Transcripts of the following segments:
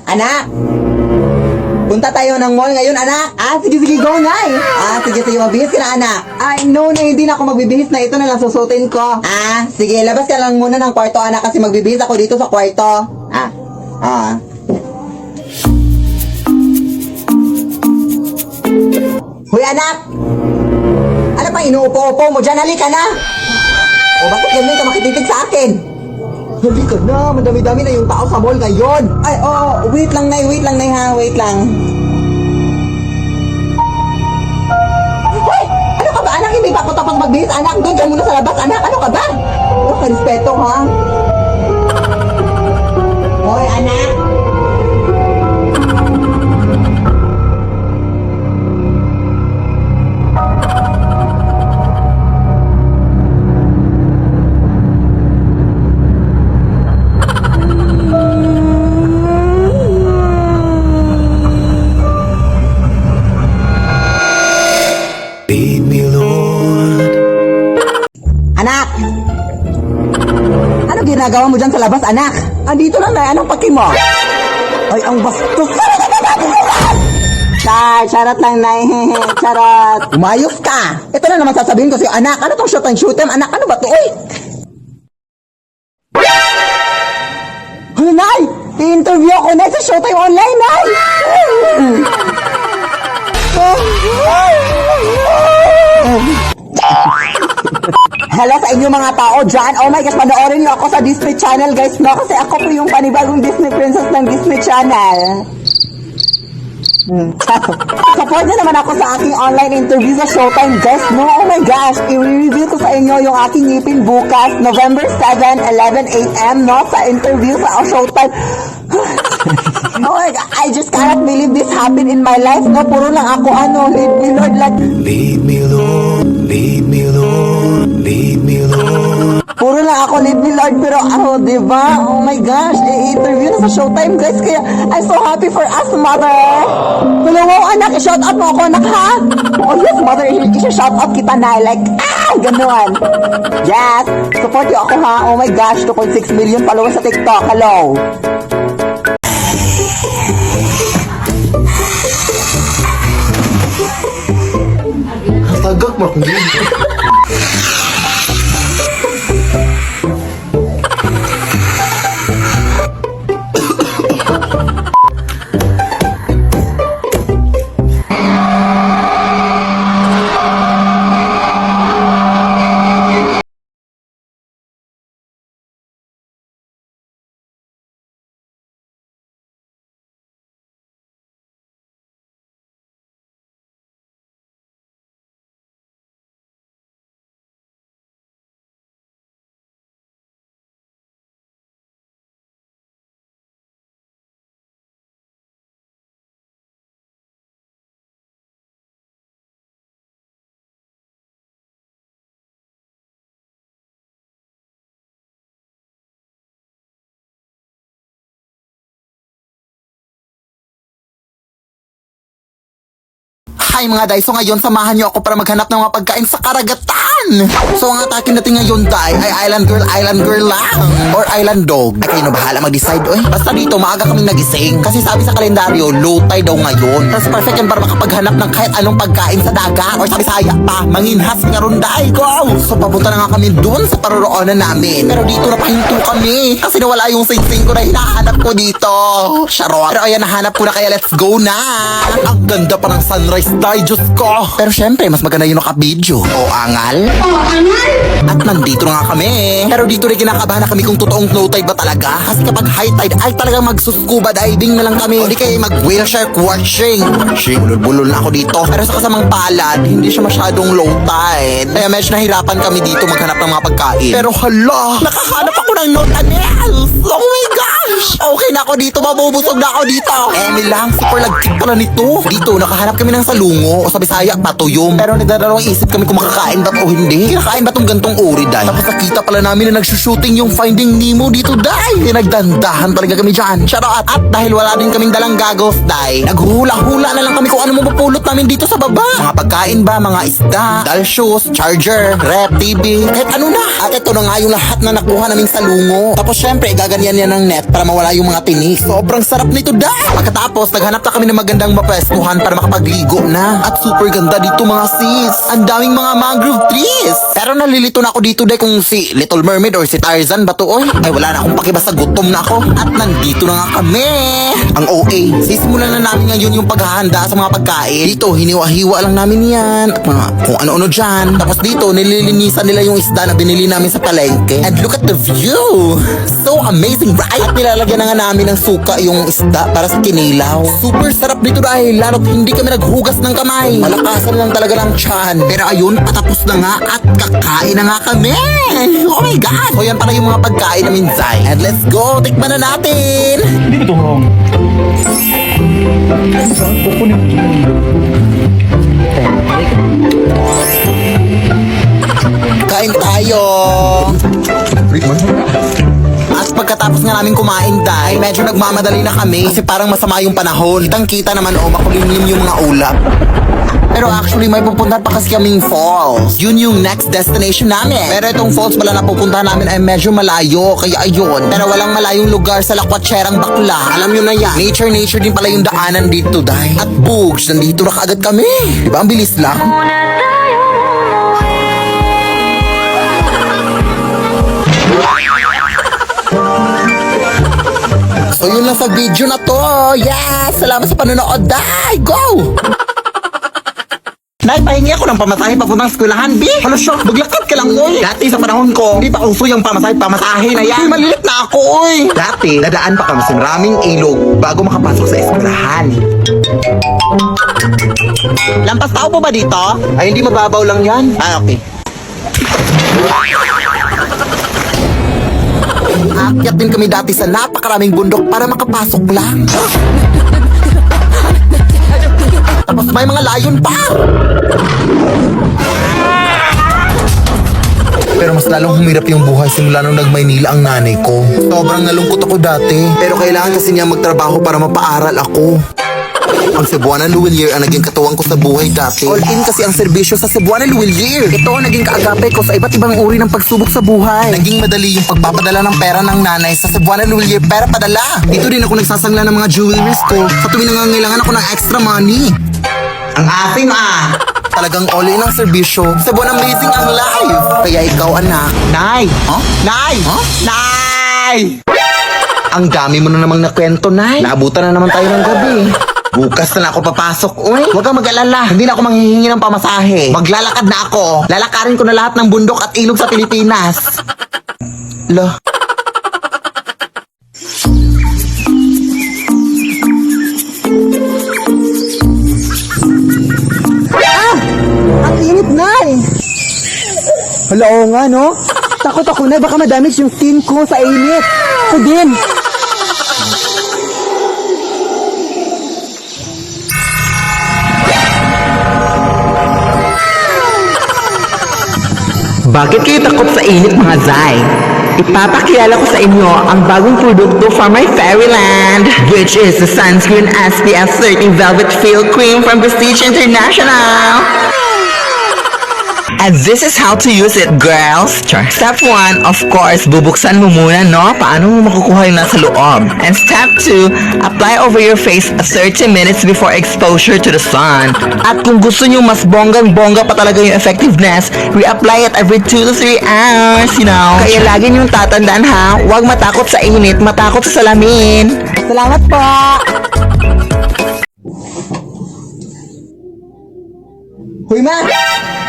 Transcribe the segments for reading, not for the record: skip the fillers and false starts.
Anak! Punta tayo ng mall ngayon, anak. Sige, go, Nay. Sige, mabihis ka na, anak. No, hindi na ako magbibihis na. Ito na lang susutin ko. Sige, labas ka lang muna ng kwarto, anak, kasi magbibihis ako dito sa kwarto. Hoy, anak! Ano pa inuupo-upo mo dyan? Halika na! Bakit ganyan ka makititig sa akin? Halika na, madami-dami na yung tao sa mall ngayon. Wait lang, Nay, ha, wait lang. Hoy! Ano ka ba, anak? Hindi pa ako tapos magbihis, anak. Doon ka muna sa labas, anak. Ano ka ba? Respeto, ha? Hoy, anak! Lead me, Lord. Anak! Ano ginagawa mo dyan sa labas, anak? Andito lang, Nay. Anong paki mo? Ay, ang bastos. Charot lang, Nay. Charot. Umayos ka. Ito na naman sasabihin ko sa'yo, anak. Ano tong shoot and shoot em? Anak, ano ba to? Uy! Ano, Nay? I-interview ako, Nay, sa Showtime Online, Nay. Hello sa inyo mga tao dyan. Oh my gosh, panoorin niyo ako sa Disney Channel, guys, no? Kasi ako po yung panibagong Disney princess ng Disney Channel. Support niyo naman ako sa aking online interview sa Showtime, guys, no? Oh my gosh, i-review ko sa inyo yung aking ngipin bukas, November 7, 11 a.m., no? Sa interview sa Showtime. Oh my God, I just cannot believe this happened in my life, no? Puro lang ako, lead me, Lord, like... Lead me, Lord. Lead me, Lord. Lead me, Lord. Puro lang ako, lead me, Lord, pero diba? Oh my gosh, i-interview na sa Showtime, guys, kaya I'm so happy for us, mother. Hello, anak, i-shout out mo ako, anak, ha? Oh yes, mother, i-shout out kita na, like, ganon. Yes, support niyo ako, ha? Oh my gosh, 2.6 million followers sa TikTok, hello. Tagak mo kung yun. Hi mga day, so ngayon samahan niyo ako para maghanap ng mga pagkain sa karagatan. So ang atake natin ngayon day ay island girl lang or island dog. Ay kayo na bahala mag-decide Basta dito maaga kaming nagising kasi sabi sa kalendaryo low tide daw ngayon. Tapos perfect yan para makapaghanap ng kahit anong pagkain sa dagat or sabi sa pa, manginhas nga ron day. Go! So papunta na nga kami dun sa paroroonan namin. Pero dito napahinto kami kasi nawala yung sing-sing ko na hinahanap ko dito. Charot. Pero ayan, nahanap ko na kaya let's go na. Ang ganda pa ng sunrise day, Diyos ko. Pero syempre, mas maganda yung naka-video. Angal? At nandito na nga kami. Pero dito rin kinakabahan na kami kung totoong low tide ba talaga. Kasi kapag high tide ay talagang magsuscuba diving na lang kami. O di kaya mag-whale shark watching. Bulol-bulol na ako dito. Pero sa kasamang palad, hindi siya masyadong low tide. Kaya medyo nahirapan kami dito maghanap ng mga pagkain. Pero hala, nakahanap ako ng notables. Oh my gosh! Okay na ako dito, mabubusog na ako dito. Lang, super lagkit pala nito. Dito, nakahanap kami ng salungo o sa Bisaya, patuyom. Pero nagdadalawang isip kami kung makakain ba o hindi. Kinakain ba tong gantong uri, day? Tapos nakita pala namin na nagsushooting yung Finding Nemo dito, day. Kaya nagdandahan talaga kami dyan. Charot! At dahil wala din kaming dalang goggles, day, naghula-hula na lang kami kung ano mapupulot namin dito sa baba. Mga pagkain ba, mga isda, dal shoes, charger, rep, TV, kahit ano na. At ito na nga yung lahat na nakuha naming salungo. Tapos syempre, gaganyan yan ng net para mawala yung mga tinis. Sobrang sarap nito dahil. Pagkatapos, naghanap na kami ng magandang mapwestuhan para makapagligo na. At super ganda dito mga sis. Ang daming mga mangrove trees. Pero nalilito na ako dito dahil kung si Little Mermaid or si Tarzan ba to oy. Ay wala na akong pakibasa, gutom na ako. At nandito na nga kami. Ang OA. Sisimulan na namin ngayon yung paghahanda sa mga pagkain. Dito, hiniwa-hiwa lang namin yan. At mga kung ano-ano dyan. Tapos dito, nililinisan nila yung isda na binili namin sa palengke. And look at the view. So amazing, right? At nilalagyan na nga namin ng suka yung isda para sa kinilaw. Super sarap dito dahil lalo't hindi kami naghugas ng kamay. Malakasan lang talaga ng tiyan. Pero ayun, patapos na nga at kakain na nga kami. Oh my God! So yan pala yung mga pagkain namin, Zay. And let's go! Tikman na natin! Hindi ba ito wrong? Kain tayo! At pagkatapos nga namin kumain dahil medyo nagmamadali na kami kasi parang masama yung panahon. Kitang-kita naman makulimlim yung mga ulap. Pero actually may pupuntahan pa kasi kaming falls. Yun yung next destination namin. Pero itong falls pala na pupuntahan namin ay medyo malayo. Kaya ayun. Pero walang malayong lugar sa Lakwatserang Bakla. Alam nyo na yan. Nature din pala yung daanan dito dahil. At bugs, nandito na kaagad kami. Diba ang bilis lang? So yun lang sa video na to. Yes! Salamat sa panonood. Dai! Go! Nay, pahingi ako ng pamasahe papuntang eskwelahan, B. Hala siya, maglakad ka lang, oy. Dati sa panahon ko, hindi pa uso yung pamasahe na yan. Uy, malilit na ako, oy. Dati, dadaan pa kami sa maraming ilog bago makapasok sa eskwelahan. Lampas tao po ba dito? Ay, hindi mababaw lang yan. Ah, okay. Aakyat din kami dati sa napakaraming bundok para makapasok lang. Tapos may mga layon pa! Pero mas lalong humirap yung buhay simula nung nag-Maynila ang nanay ko. Sobrang nalungkot ako dati. Pero kailangan kasi niya magtrabaho para mapaaral ako. Ang Cebuana Luwilier ang naging katuwang ko sa buhay dati. All in kasi ang serbisyo sa Cebuana Luwilier. Ito ang naging kaagapay ko sa iba't ibang uri ng pagsubok sa buhay. Naging madali yung pagpapadala ng pera ng nanay sa Cebuana Luwilier pera padala. Dito din ako nagsasangla ng mga jewelries ko sa tuwing nangangailangan ako ng extra money. Ang asim Talagang all in ang serbisyo. Cebuana amazing ang life. Kaya ikaw anak. Nay! Huh? Nay! Huh? Nay! Ang dami mo na namang nakwento, Nay. Naabutan na naman tayo ng gabi. Bukas na ako papasok. Uy, huwag kang mag-alala. Hindi na ako manghihingi ng pamasahe. Maglalakad na ako. Lalakarin ko na lahat ng bundok at ilog sa Pilipinas. Lo. Ang init, Nay! Hala, oo nga, no? Takot ako na, baka madamage yung skin ko sa init. Ako din. Bakit kayo takot sa init mga Zay? Ipapakilala ko sa inyo ang bagong produkto from my Fairyland, which is the Sunscreen SPF 30 Velvet Field Cream from Prestige International. And this is how to use it, girls. Step 1, of course, bubuksan mo muna, no? Paano mo makukuha yung nasa loob? And step 2, apply over your face 30 minutes before exposure to the sun. At kung gusto nyo mas bonggang-bongga pa talaga yung effectiveness, reapply it every 2 to 3 hours, you know? Kaya lagi nyo tatandaan ha, huwag matakot sa init, matakot sa salamin. Salamat po. Huy, Ma!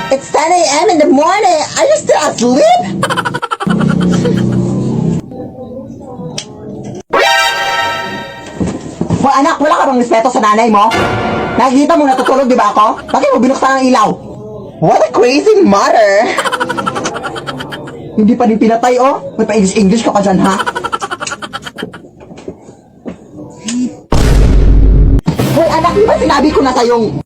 It's 10 a.m. in the morning! Are you still asleep? Hoy, anak! Wala ka bang respeto sa nanay mo? Nakikita mo natutulog, di ba ako? Bakit mo binuksan ang ilaw? What a crazy mother! Hindi pa din pinatay, oh! May pa-English ka pa dyan, ha? Hoy, anak! Di ba sinabi ko na sa'yong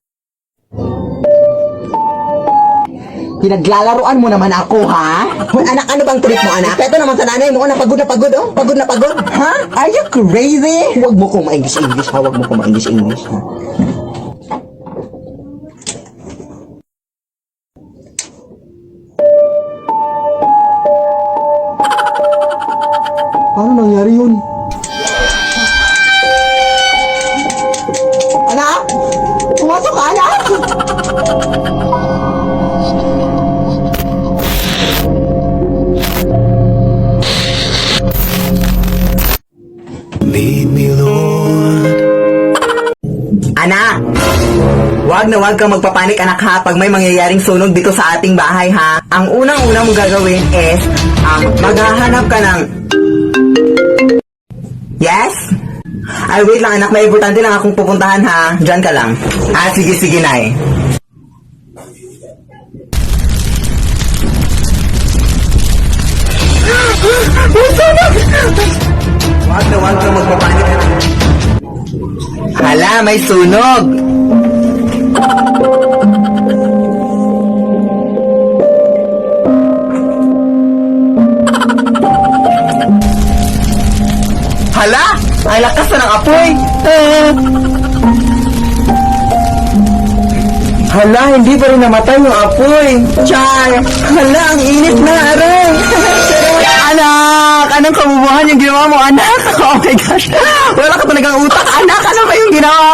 pinaglalaruan mo naman ako, ha? Hoy, anak, ano bang trip mo, anak? Ito naman sa nanay mo, na pagod, oh. Pagod na pagod. Ha? Are you crazy? Huwag mo kong ma-English, ha? Huwag mo kong ma-English, ha? Paano nangyari yun? Anak! Wag na wag kang magpapanik anak ha pag may mangyayaring sunog dito sa ating bahay ha. Ang unang-unang mong gagawin is, maghahanap ka ng... Yes? Ay, wait lang anak, may importante lang akong pupuntahan ha. Diyan ka lang. Sige, Nay. Wag na wag kang magpapanik anak. Hala, may sunog! Hala! Ay lakas na ng apoy! Hala, hindi pa rin namatay yung apoy! Char! Hala, ang init na, aray! Anak! Anong kabubuhan yung ginawa mo, anak? Oh my gosh! Wala ka talagang utak, anak! Ano ba yung ginawa?